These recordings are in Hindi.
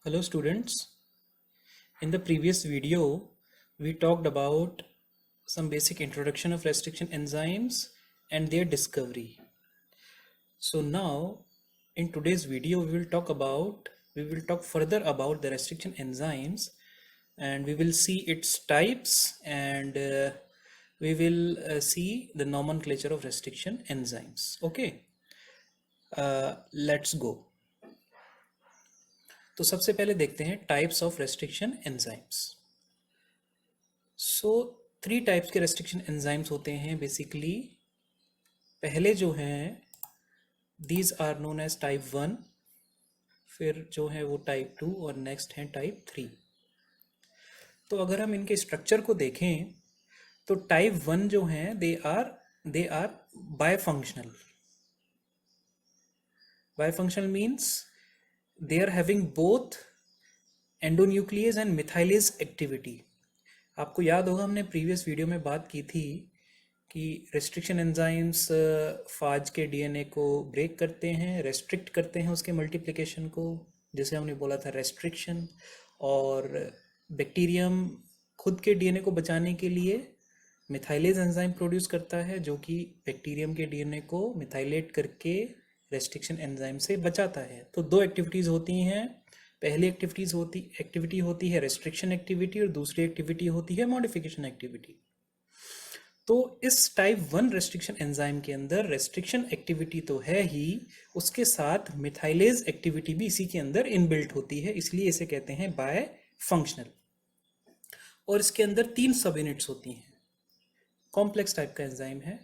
Hello students. In the previous video, we talked about some basic introduction of restriction enzymes and their discovery. So now in today's video, we will talk further about the restriction enzymes, and we will see its types, and we will see the nomenclature of restriction enzymes. Okay, let's go. तो सबसे पहले देखते हैं types of restriction enzymes. So 3 types के रेस्ट्रिक्शन एंजाइम्स होते हैं बेसिकली. पहले जो हैं these are known as type 1, फिर जो है वो टाइप 2 और नेक्स्ट है टाइप 3. तो अगर हम इनके स्ट्रक्चर को देखें तो टाइप 1 जो हैं they are bifunctional. Bifunctional means they are having both endonuclease and methylase activity. आपको याद होगा हमने प्रीवियस वीडियो में बात की थी कि रेस्ट्रिक्शन एंजाइम्स फाज के डीएनए को ब्रेक करते हैं, रेस्ट्रिक्ट करते हैं उसके मल्टीप्लिकेशन को, जिसे हमने बोला था रेस्ट्रिक्शन. और बैक्टीरियम खुद के डीएनए को बचाने के लिए मिथाइलेज एंजाइम प्रोड्यूस करता है, जो कि बैक्टीरियम के डीएनए को मिथाइलेट करके रेस्ट्रिक्शन एंजाइम से बचाता है. तो 2 एक्टिविटीज़ होती हैं. पहली एक्टिविटी होती है रेस्ट्रिक्शन एक्टिविटी और दूसरी एक्टिविटी होती है मॉडिफिकेशन एक्टिविटी. तो इस टाइप 1 रेस्ट्रिक्शन एंजाइम के अंदर रेस्ट्रिक्शन एक्टिविटी तो है ही, उसके साथ मिथाइलेज एक्टिविटी भी इसी के अंदर इनबिल्ट होती है, इसलिए इसे कहते हैं बाय फंक्शनल. और इसके अंदर 3 सब यूनिट्स होती हैं. कॉम्प्लेक्स टाइप का एंजाइम है.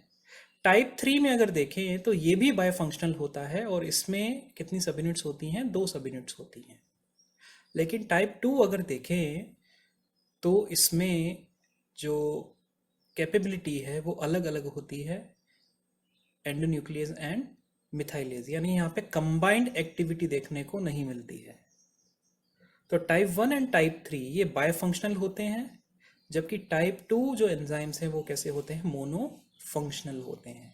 टाइप 3 में अगर देखें तो ये भी बायफंक्शनल होता है और इसमें कितनी सब यूनिट्स होती हैं? 2 सब यूनिट्स होती हैं. लेकिन टाइप 2 अगर देखें तो इसमें जो कैपेबिलिटी है वो अलग अलग होती है, एंडोन्यूक्लियस एंड मिथाइलेज, यानी यहाँ पे कंबाइंड एक्टिविटी देखने को नहीं मिलती है. तो टाइप 1 एंड टाइप 3 ये बायफंक्शनल होते हैं, जबकि टाइप 2 जो एंजाइम्स हैं वो कैसे होते हैं? मोनो फंक्शनल होते हैं.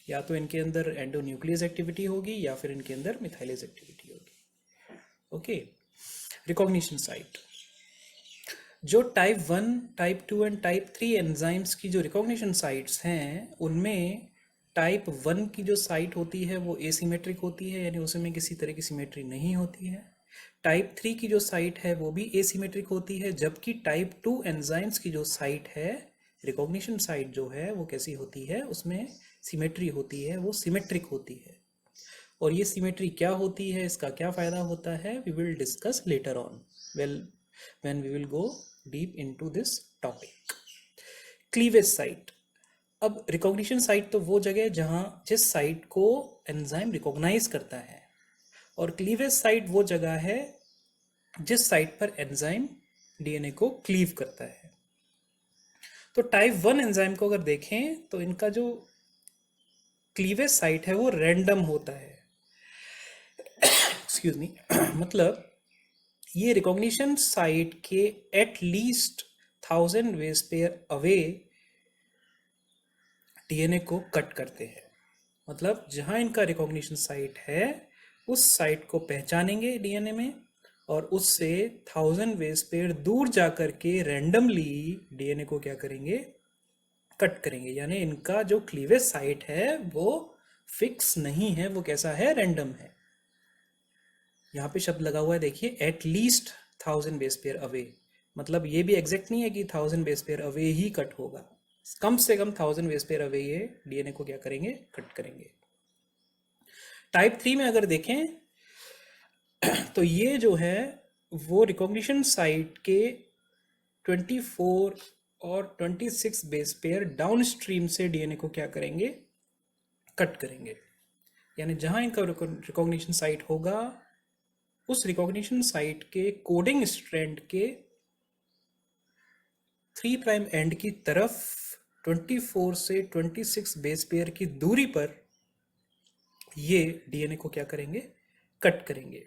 या तो इनके अंदर एंडोन्यूक्लियस एक्टिविटी होगी या फिर इनके अंदर मिथाइलेज एक्टिविटी होगी. Okay, recognition site. जो type 1, type 2 and type 3 enzymes की जो रिकॉग्निशन साइट्स हैं, उनमें टाइप 1 की जो साइट होती है वो एसिमेट्रिक होती है, यानी उसमें किसी तरह की सिमेट्री नहीं होती है. टाइप 3 की जो साइट है वो भी एसिमेट्रिक होती है, जबकि टाइप 2 एंजाइम्स की जो साइट है, रिकॉग्निशन साइट जो है वो कैसी होती है? उसमें सिमेट्री होती है, वो सिमेट्रिक होती है. और ये सिमेट्री क्या होती है, इसका क्या फ़ायदा होता है, we will discuss later on when we will go deep into this topic. Cleavage site. अब रिकॉग्निशन साइट तो वो जगह जहाँ जिस साइट को एंजाइम रिकॉग्नाइज करता है, और क्लीवेज साइट वो जगह है जिस साइट पर एंजाइम डीएनए को क्लीव करता है. तो टाइप 1 एंजाइम को अगर देखें तो इनका जो क्लीवेज साइट है वो रैंडम होता है. Excuse me. मतलब ये रिकॉग्निशन साइट के at least 1000 base pair away DNA को कट करते हैं. मतलब जहां इनका रिकॉग्निशन साइट है उस साइट को पहचानेंगे डीएनए में, और उससे 1000 बेस पेयर दूर जाकर के रैंडमली डीएनए को क्या करेंगे? कट करेंगे. यानी इनका जो क्लीवेज साइट है वो फिक्स नहीं है, वो कैसा है? रैंडम है. यहाँ पे शब्द लगा हुआ है, देखिए, at least 1000 base pair away. मतलब ये भी एग्जैक्ट नहीं है कि 1000 base pair away he cut होगा. कम से कम 1000 बेस पेयर अवे ये डीएनए को क्या करेंगे? कट करेंगे. टाइप 3 में अगर देखें तो ये जो है वो रिकॉग्निशन साइट के 24 और 26 बेस पेयर डाउन स्ट्रीम से डीएनए को क्या करेंगे? कट करेंगे. यानी जहां इनका रिकॉग्निशन साइट होगा उस रिकॉग्निशन साइट के कोडिंग स्ट्रैंड के 3 प्राइम एंड की तरफ 24 से 26 बेस पेयर की दूरी पर ये डीएनए को क्या करेंगे? कट करेंगे.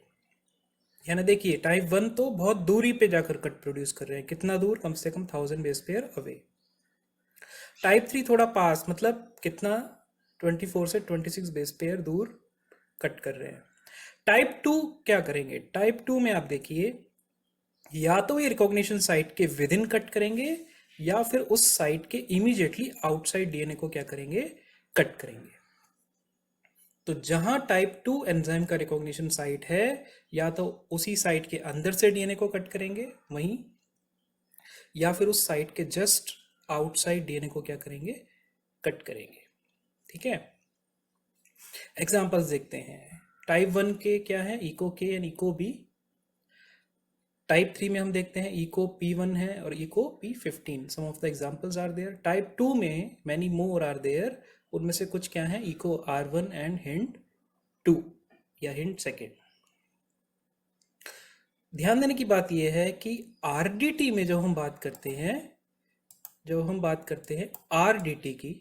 यानी देखिए, टाइप 1 तो बहुत दूरी पे जाकर कट प्रोड्यूस कर रहे हैं. कितना दूर? कम से कम 1000 बेस पेयर अवे. टाइप 3 थोड़ा पास, मतलब कितना? 24 से 26 बेस पेयर दूर कट कर रहे हैं. टाइप 2 क्या करेंगे? टाइप 2 में आप देखिए, या तो ये रिकॉग्निशन साइट के विद इन कट करेंगे या फिर उस साइट के इमीडिएटली आउटसाइड डीएनए को क्या करेंगे? कट करेंगे। तो जहां टाइप 2 एंजाइम का रिकॉग्निशन साइट है, या तो उसी साइट के अंदर से डीएनए को कट करेंगे वहीं, या फिर उस साइट के जस्ट आउटसाइड डीएनए को क्या करेंगे? कट करेंगे। ठीक है, एग्जांपल्स देखते हैं। टाइप 1 के क्या है? इको के एंड इको बी। टाइप 3 में हम देखते हैं इको P1 है और Eco P15। Some of the examples are there. Type 2 में मैनी मोर आर देयर। उनमें से कुछ क्या है? इको R1 एंड हिंट 2 या हिंट सेकेंड। ध्यान देने की बात यह है कि RDT में जब हम बात करते हैं, RDT की,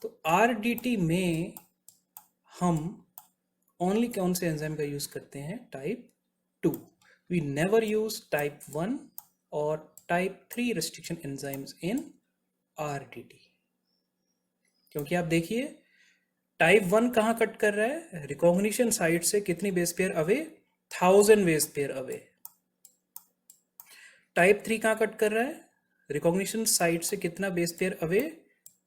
तो RDT में हम ओनली कौन से एंजाइम का यूज करते हैं? Type 2। We never use type 1 और type 3 restriction enzymes in RDT। क्योंकि आप देखिए, टाइप 1 कहाँ कट कर रहा है? रिकॉग्निशन साइट से कितनी base pair away? 1000 base pair away. Type 3 कहाँ कट कर रहा है? रिकॉग्निशन साइट से कितना बेस पेयर अवे?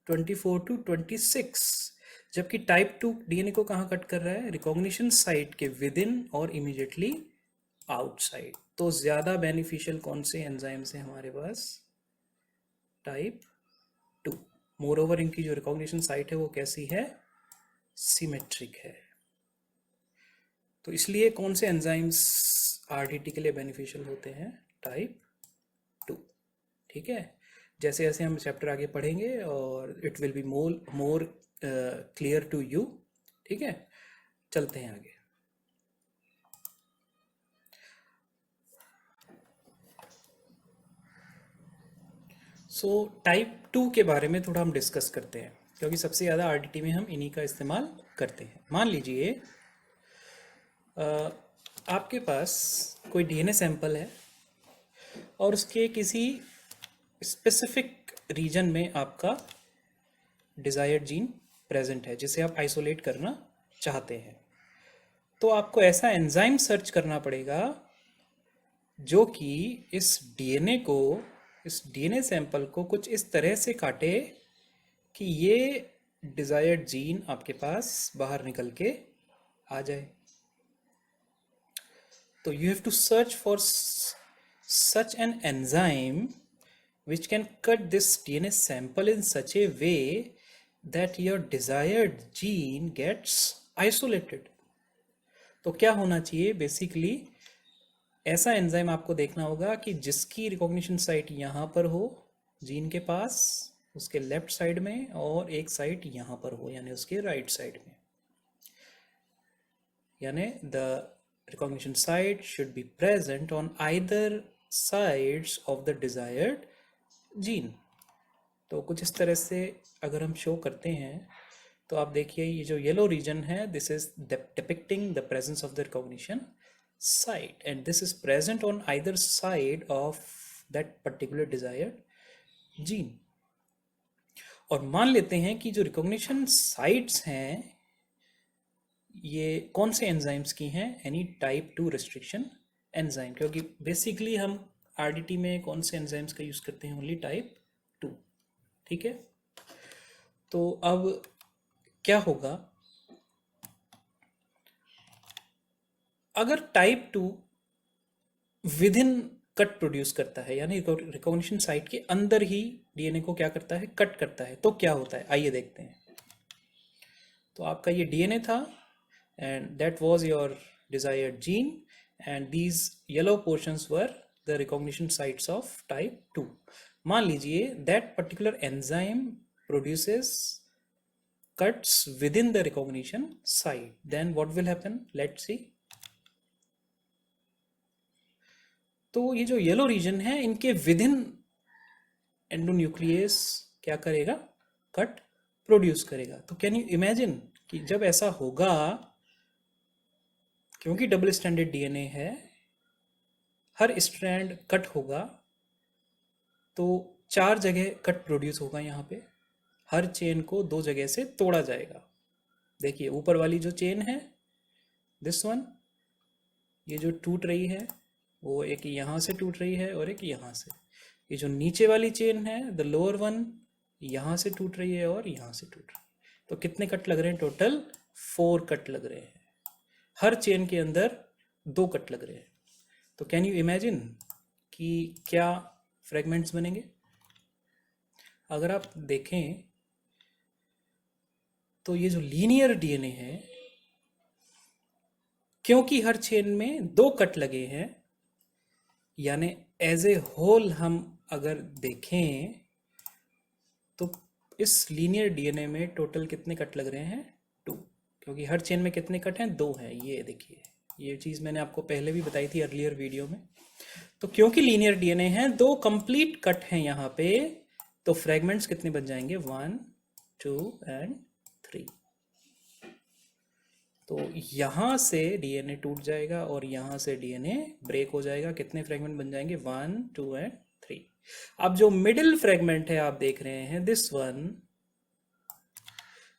24 to 26। जबकि टाइप 2 डीएनए को कहाँ कट कर रहा है? रिकॉग्निशन साइट के विद इन और इमीडिएटली आउटसाइड। तो ज्यादा बेनिफिशियल कौन से एंजाइम्स हैं हमारे पास? टाइप 2। मोर ओवर इनकी जो रिकॉग्निशन साइट है वो कैसी है? सिमेट्रिक है। तो इसलिए कौन से एंजाइम्स आरडीटी के लिए बेनिफिशियल होते हैं? टाइप 2। ठीक है, जैसे जैसे हम चैप्टर आगे पढ़ेंगे और it will be more clear to you. ठीक है, चलते हैं आगे। सो टाइप 2 के बारे में थोड़ा हम डिस्कस करते हैं, क्योंकि सबसे ज़्यादा आरडीटी में हम इन्हीं का इस्तेमाल करते हैं। मान लीजिए आपके पास कोई डीएनए सैंपल है और उसके किसी स्पेसिफिक रीजन में आपका डिज़ायर्ड जीन प्रेजेंट है जिसे आप आइसोलेट करना चाहते हैं। तो आपको ऐसा एंजाइम सर्च करना पड़ेगा जो कि इस डीएनए सैंपल को कुछ इस तरह से काटे कि ये डिज़ायर्ड जीन आपके पास बाहर निकल के आ जाए। तो you have to search for such an enzyme which can cut this DNA sample in such a way that your desired gene gets isolated। तो क्या होना चाहिए? बेसिकली ऐसा एंजाइम आपको देखना होगा कि जिसकी रिकॉग्निशन साइट यहाँ पर हो जीन के पास, उसके लेफ्ट साइड में, और एक साइट यहाँ पर हो यानी उसके राइट साइड में। यानी the recognition site should be present on either sides of the desired gene। तो कुछ इस तरह से अगर हम शो करते हैं तो आप देखिए ये जो येलो रीजन है, this is depicting the presence of the recognition site and this is present on either side of that particular desired gene. और मान लेते हैं कि जो रिकॉग्निशन साइट्स हैं ये कौन से एंजाइम्स की हैं? Any type 2 restriction enzyme. क्योंकि बेसिकली हम आरडीटी में कौन से एंजाइम्स का यूज करते हैं? Only type 2। ठीक है, तो अब क्या होगा अगर type 2 with in cut produce करता है, यानी रिकॉग्निशन साइट के अंदर ही डीएनए को क्या करता है? कट करता है। तो क्या होता है? आइए देखते हैं। तो आपका ये डीएनए था and that was your desired gene, and these yellow portions were the recognition sites of type 2। मान लीजिए that particular enzyme produces cuts within the recognition site, then what will happen? Let's see। तो ये जो येलो रीजन है इनके विद इन एंडोन्यूक्लियस क्या करेगा? कट प्रोड्यूस करेगा। तो कैन यू इमेजिन कि जब ऐसा होगा, क्योंकि डबल स्ट्रैंडेड डीएनए है, हर स्ट्रैंड कट होगा तो 4 जगह कट प्रोड्यूस होगा। यहाँ पे हर चेन को 2 जगह से तोड़ा जाएगा। देखिए ऊपर वाली जो चेन है दिस वन, ये जो टूट रही है वो एक यहाँ से टूट रही है और एक यहाँ से। ये जो नीचे वाली चेन है, द लोअर वन, यहाँ से टूट रही है और यहाँ से टूट रही है। तो कितने कट लग रहे हैं? टोटल 4 कट लग रहे हैं। हर चेन के अंदर 2 कट लग रहे हैं। तो कैन यू इमेजिन कि क्या फ्रेगमेंट्स बनेंगे? अगर आप देखें तो ये जो लीनियर डीएनए है, क्योंकि हर चेन में 2 कट लगे हैं, यानी एज ए होल हम अगर देखें तो इस लीनियर डीएनए में टोटल कितने कट लग रहे हैं? 2। क्योंकि हर चेन में कितने कट हैं? 2 हैं। ये देखिए, ये चीज़ मैंने आपको पहले भी बताई थी अर्लियर वीडियो में। तो क्योंकि लीनियर डीएनए हैं, 2 कंप्लीट कट हैं यहाँ पे, तो फ्रेगमेंट्स कितने बन जाएंगे? 1, 2 एंड 3। तो यहाँ से डीएनए टूट जाएगा और यहाँ से डीएनए ब्रेक हो जाएगा। कितने फ्रेगमेंट बन जाएंगे? 1, 2 एंड 3। अब जो मिडिल फ्रेगमेंट है आप देख रहे हैं, this one,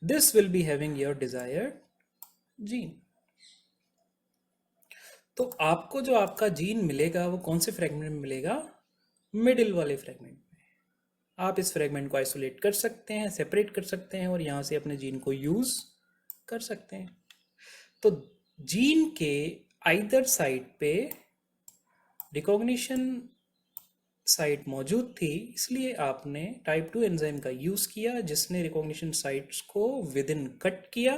this will be having your desired gene. तो आपको जो आपका जीन मिलेगा वो कौन से फ्रेगमेंट में मिलेगा? मिडिल वाले फ्रेगमेंट में। आप इस फ्रेगमेंट को आइसोलेट कर सकते हैं, सेपरेट कर सकते हैं और यहाँ से अपने जीन को यूज कर सकते हैं। तो जीन के आइदर साइड पे रिकॉग्निशन साइट मौजूद थी, इसलिए आपने टाइप 2 एंजाइम का यूज किया, जिसने रिकॉग्निशन साइट्स को विद इन कट किया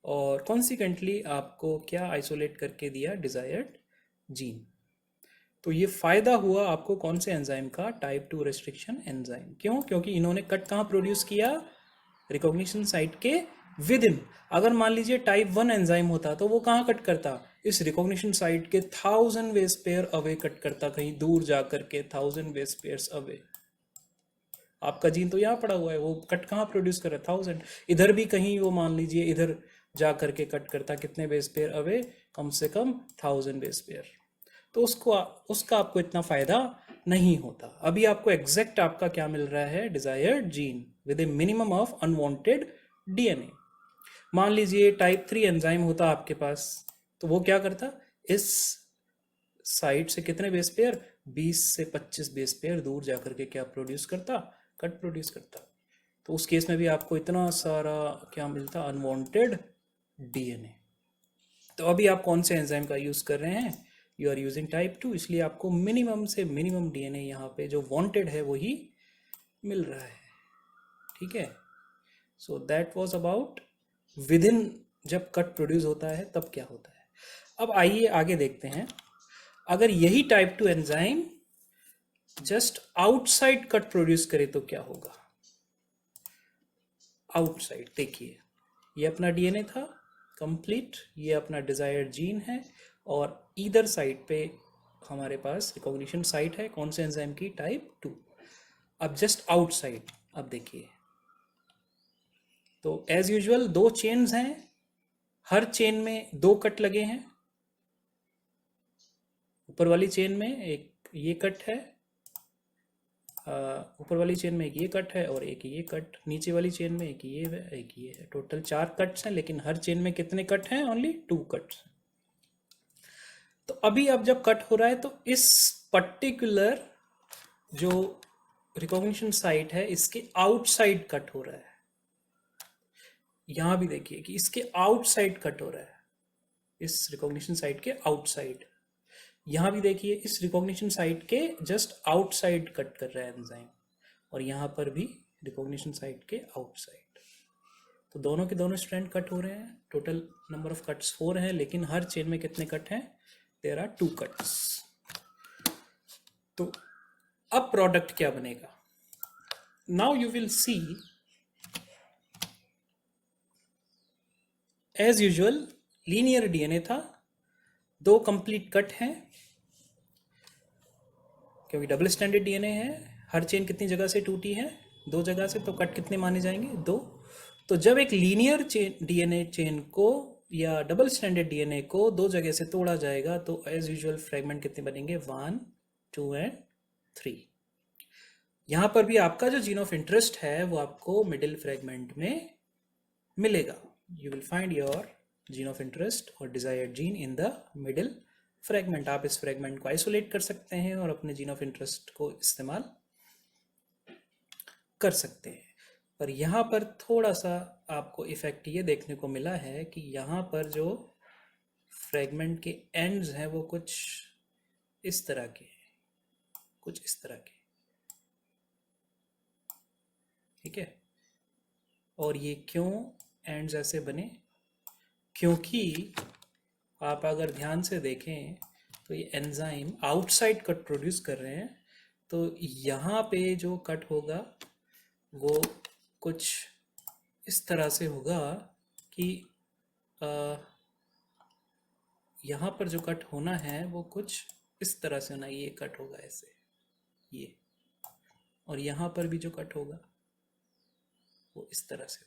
और कॉन्सिक्वेंटली आपको क्या आइसोलेट करके दिया? Desired gene. तो ये फायदा हुआ आपको कौन से एंजाइम का? Type 2 restriction enzyme. क्यों? क्योंकि इन्होंने कट कहाँ प्रोड्यूस किया? रिकॉग्निशन साइट के विद इन। अगर मान लीजिए टाइप 1 एंजाइम होता तो वो कहाँ कट करता? इस रिकॉग्निशन साइट के 1000 बेस पेयर अवे कट करता, कहीं दूर जा करके 1000 बेस पेयर्स अवे। आपका जीन तो यहाँ पड़ा हुआ है, वो कट कहाँ प्रोड्यूस कर रहा है? 1000। इधर भी कहीं वो मान लीजिए इधर जा करके कट करता, कितने बेस पेयर अवे? कम से कम 1000 बेस पेयर। तो उसका आपको इतना फायदा नहीं होता। अभी आपको एग्जैक्ट आपका क्या मिल रहा है? Desired gene with A minimum of unwanted DNA. मान लीजिए टाइप 3 एंजाइम होता आपके पास, तो वो क्या करता? इस साइड से कितने बेस पेयर? 20 से 25 बेस पेयर दूर जाकर के क्या प्रोड्यूस करता? कट प्रोड्यूस करता। तो उस केस में भी आपको इतना सारा क्या मिलता? Unwanted DNA. तो अभी आप कौन से एंजाइम का यूज कर रहे हैं? यू आर यूजिंग टाइप 2, इसलिए आपको मिनिमम से मिनिमम डीएनए यहाँ पे जो वांटेड है वही मिल रहा है। ठीक है, so that was about with in, जब कट प्रोड्यूस होता है तब क्या होता है। अब आइए आगे देखते हैं। अगर यही type 2 enzyme just outside cut produce करे तो क्या होगा? आउटसाइड देखिए, ये अपना डीएनए था कंप्लीट, ये अपना डिजायर्ड जीन है और ईदर साइड पे हमारे पास रिकॉग्निशन साइट है कौन से एंजाइम की? टाइप 2। अब जस्ट आउटसाइड, अब देखिए, तो एज यूजुअल 2 चेन्स हैं, हर चेन में 2 कट लगे हैं। ऊपर वाली चेन में एक ये कट है, ऊपर वाली चेन में एक ये कट है और एक ये कट, नीचे वाली चेन में एक ये है, एक ये है। टोटल 4 कट्स हैं, लेकिन हर चेन में कितने कट हैं? Only 2 cuts. तो अभी अब जब कट हो रहा है तो इस पर्टिकुलर जो रिकॉग्निशन साइट है इसके आउटसाइड कट हो रहा है। यहां भी देखिए कि इसके आउटसाइड कट हो रहा है, इस रिकॉग्निशन साइट के आउटसाइड। यहां भी देखिए इस रिकॉग्निशन साइट के जस्ट आउटसाइड कट कर रहा है एंजाइम, और यहां पर भी रिकॉग्निशन साइट के आउटसाइड। तो दोनों के दोनों स्ट्रैंड कट हो रहे हैं। टोटल नंबर ऑफ कट्स 4 हैं, लेकिन हर चेन में कितने कट हैं? There are 2 cuts. तो अब प्रोडक्ट क्या बनेगा? Now you will see, as usual linear DNA था, 2 कंप्लीट कट हैं, क्योंकि डबल स्टैंडर्ड डीएनए है। हर चेन कितनी जगह से टूटी है? 2 जगह से, तो कट कितने माने जाएंगे? 2। तो जब एक लीनियर चेन डीएनए चेन को या डबल स्टैंडर्ड डीएनए को 2 जगह से तोड़ा जाएगा तो एज यूजुअल फ्रेगमेंट कितने बनेंगे? 1, 2 एंड 3। यहां पर भी आपका जो जीन ऑफ इंटरेस्ट है वो आपको मिडिल फ्रेगमेंट में मिलेगा। You will find your gene of interest और desired gene in the middle fragment. आप इस फ्रेगमेंट को आइसोलेट कर सकते हैं और अपने जीन ऑफ इंटरेस्ट को इस्तेमाल कर सकते हैं। पर यहाँ पर थोड़ा सा आपको इफेक्ट ये देखने को मिला है कि यहाँ पर जो फ्रेगमेंट के एंड्स हैं वो कुछ इस तरह के, कुछ इस तरह के, ठीक है। और ये क्यों एंड्स ऐसे बने? क्योंकि आप अगर ध्यान से देखें तो ये एंजाइम आउटसाइड कट प्रोड्यूस कर रहे हैं, तो यहाँ पे जो कट होगा वो कुछ इस तरह से होगा कि यहाँ पर जो कट होना है वो कुछ इस तरह से होना, ये कट होगा ऐसे, ये, और यहाँ पर भी जो कट होगा वो इस तरह से।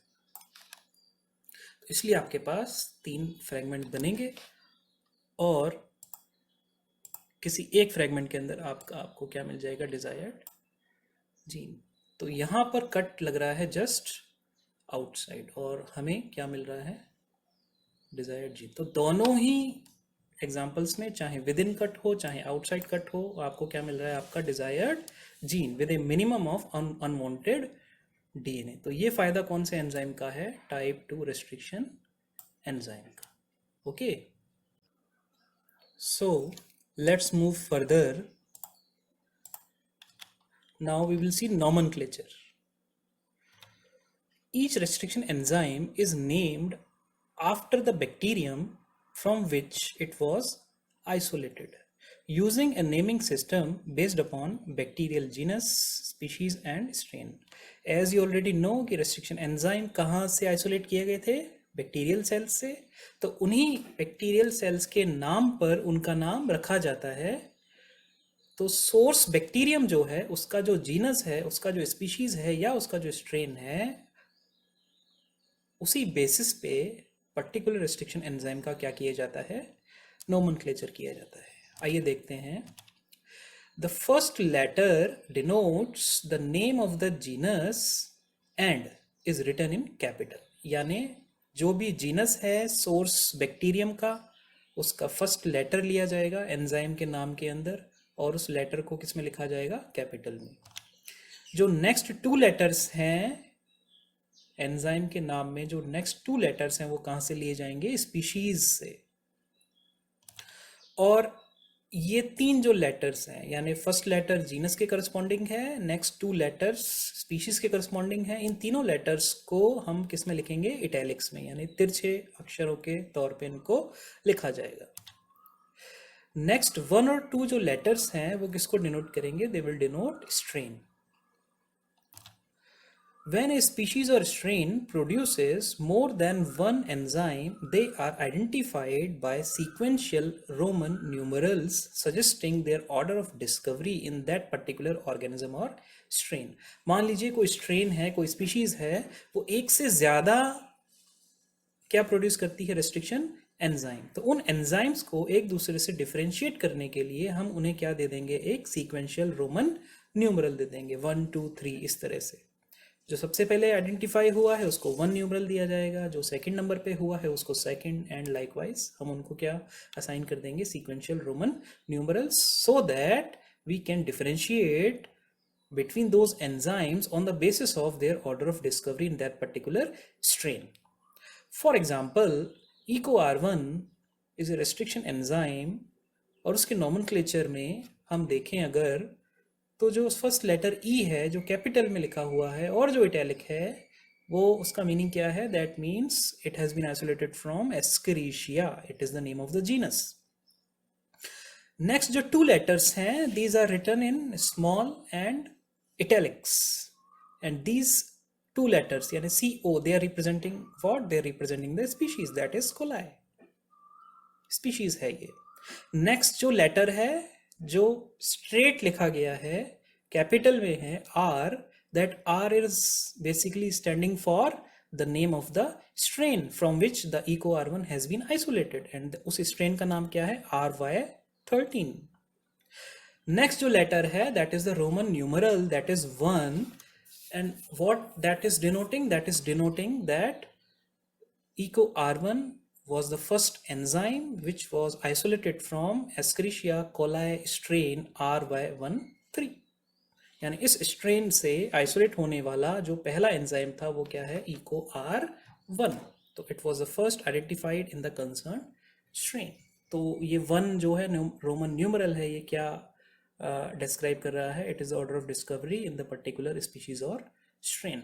तो इसलिए आपके पास 3 फ्रेगमेंट बनेंगे और किसी एक फ्रेगमेंट के अंदर आपको क्या मिल जाएगा? Desired gene. तो यहाँ पर कट लग रहा है जस्ट आउटसाइड और हमें क्या मिल रहा है? Desired gene. तो दोनों ही एग्जाम्पल्स में, चाहे विद इन कट हो चाहे आउटसाइड कट हो, आपको क्या मिल रहा है? आपका desired gene with A minimum of unwanted DNA. तो ये फायदा कौन से एंजाइम का है? टाइप 2 रेस्ट्रिक्शन एंजाइम का। Okay, so let's move further. Now we will see nomenclature. Each restriction enzyme is named after the bacterium from which it was isolated, using a naming system based upon bacterial genus, species and strain. As you already know कि restriction enzyme कहाँ से isolate किए गए थे? बैक्टीरियल सेल्स से। तो उन्हीं बैक्टीरियल सेल्स के नाम पर उनका नाम रखा जाता है। तो सोर्स बैक्टीरियम जो है, उसका जो जीनस है, उसका जो स्पीशीज है या उसका जो स्ट्रेन है, उसी बेसिस पे पर्टिकुलर रेस्ट्रिक्शन एंजाइम का क्या किया जाता है? नोमेनक्लेचर किया जाता है। आइए देखते हैं। The first letter denotes the name of the genus and is written in capital. यानी जो भी जीनस है सोर्स बैक्टीरियम का, उसका फर्स्ट लेटर लिया जाएगा एंजाइम के नाम के अंदर और उस लेटर को किस में लिखा जाएगा? कैपिटल में। जो नेक्स्ट 2 लेटर्स हैं एंजाइम के नाम में, जो नेक्स्ट 2 लेटर्स हैं वो कहां से लिए जाएंगे? स्पीशीज से। और ये 3 जो लेटर्स हैं, यानी फर्स्ट लेटर जीनस के करस्पॉन्डिंग है, नेक्स्ट 2 लेटर्स स्पीशीज के करस्पॉन्डिंग है। इन तीनों लेटर्स को हम किस में लिखेंगे? इटैलिक्स में, यानी तिरछे अक्षरों के तौर पे इनको लिखा जाएगा। नेक्स्ट 1 और 2 जो लेटर्स हैं वो किसको डिनोट करेंगे? They will denote strain. When a species or strain produces more than one enzyme, they are identified by sequential Roman numerals suggesting their order of discovery in that particular organism or strain. मान लीजिए कोई strain है, कोई species है, वो एक से ज़्यादा क्या प्रोड्यूस करती है? Restriction enzyme. तो उन एंजाइम्स को एक दूसरे से डिफरेंशिएट करने के लिए हम उन्हें क्या दे देंगे? एक सीक्वेंशियल रोमन न्यूमरल दे देंगे, 1 2 3 इस तरह से। जो सबसे पहले आइडेंटिफाई हुआ है उसको 1 न्यूमरल दिया जाएगा, जो सेकंड नंबर पे हुआ है उसको सेकंड, एंड लाइकवाइज हम उनको क्या असाइन कर देंगे? Sequential Roman numerals, so that we can differentiate between those enzymes on the basis of their order of discovery in that particular strain. For example, EcoR1 is a restriction enzyme और उसके nomenclature में हम देखें अगर, तो जो फर्स्ट लेटर E है जो कैपिटल में लिखा हुआ है और जो इटैलिक है वो उसका मीनिंग क्या है? That means it has been isolated from Escherichia, it is the name of the genus. Next जो 2 लेटर्स हैं, these are written in small and italics, and these 2 letters यानी CO, they are representing what? They are representing the species, that is coli, species है ये। नेक्स्ट जो लेटर है जो स्ट्रेट लिखा गया है, कैपिटल में है R, that R is basically standing for the name of the strain from which the EcoR1 has been isolated, and उस strain का नाम क्या है? RY13। नेक्स्ट जो लेटर है that is the Roman numeral, that is 1, and what that is denoting? That is denoting that EcoR1 was the first enzyme which was isolated from Escherichia coli strain RY13. यानी इस स्ट्रेन से आइसोलेट होने वाला जो पहला एंजाइम था वो क्या है, इको R1. तो it was the first identified in the concern strain. तो ये 1 जो है रोमन न्यूमरल है, ये क्या डिस्क्राइब कर रहा है, it is order of discovery in the particular species और strain.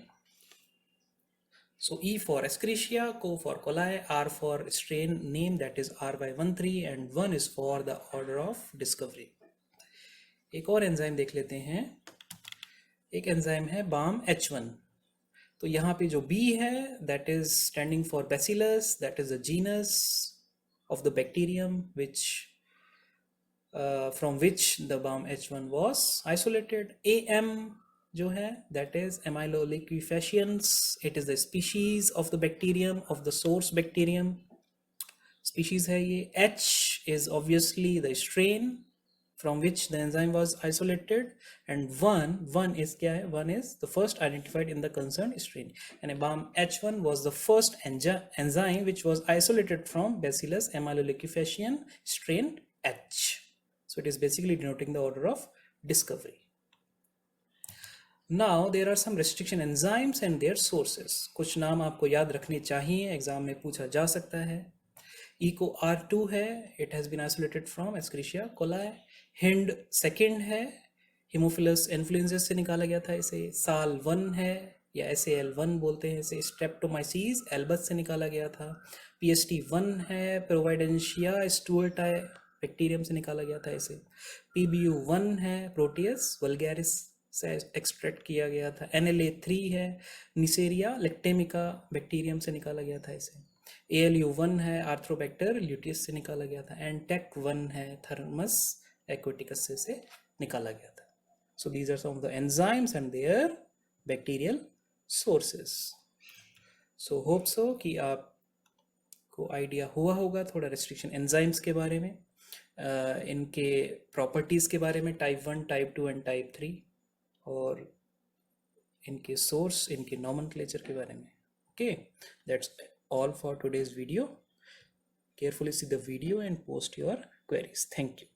So E for Escherichia, Co for coli, R for strain name that is RY13 and 1 is for the order of discovery. एक और एंजाइम देख लेते हैं. एक एंजाइम है BAM-H1. तो यहाँ पे जो B है that is standing for Bacillus, that is the genus of the bacterium which from which the BAM-H1 was isolated. AM जो है that is Amyloliquefascians, it is the species of the bacterium of the source bacterium species है ये. H is obviously the strain from which the enzyme was isolated, and 1 is क्या है, 1 is the first identified in the concerned strain, and BAM-H1 was the first enzyme which was isolated from Bacillus amyloliquefascian strain H. So it is basically denoting the order of discovery. Now there are some restriction enzymes and their sources. कुछ नाम आपको याद रखने चाहिए, एग्जाम में पूछा जा सकता है. ECO R2 है, it has been isolated from Escherichia coli. HIND second है, Haemophilus influenzae से निकाला गया था इसे. SAL1 है या SAL1 बोलते हैं इसे, Streptomyces albus से निकाला गया था. PST1 है, Providentia stewardtii बैक्टीरियम से निकाला गया था इसे. PBU1 है, Proteus vulgaris से एक्सट्रैक्ट किया गया था. NLA3 है, Neisseria lactamica बैक्टीरियम से निकाला गया था इसे. ALU1 है, आर्थ्रोबैक्टर ल्यूटियस से निकाला गया था. एंड TEC1 है, थर्मस एक्वेटिकस से निकाला गया था. So these are some of the enzymes and their bacterial sources. So hope so कि आपको आइडिया हुआ होगा थोड़ा रेस्ट्रिक्शन एंजाइम्स के बारे में, इनके प्रॉपर्टीज़ के बारे में, टाइप 1, टाइप 2 एंड टाइप 3, और इनके सोर्स, इनके नॉमेनक्लेचर के बारे में. Okay, that's all for today's video. Carefully see the video and post your queries. Thank you.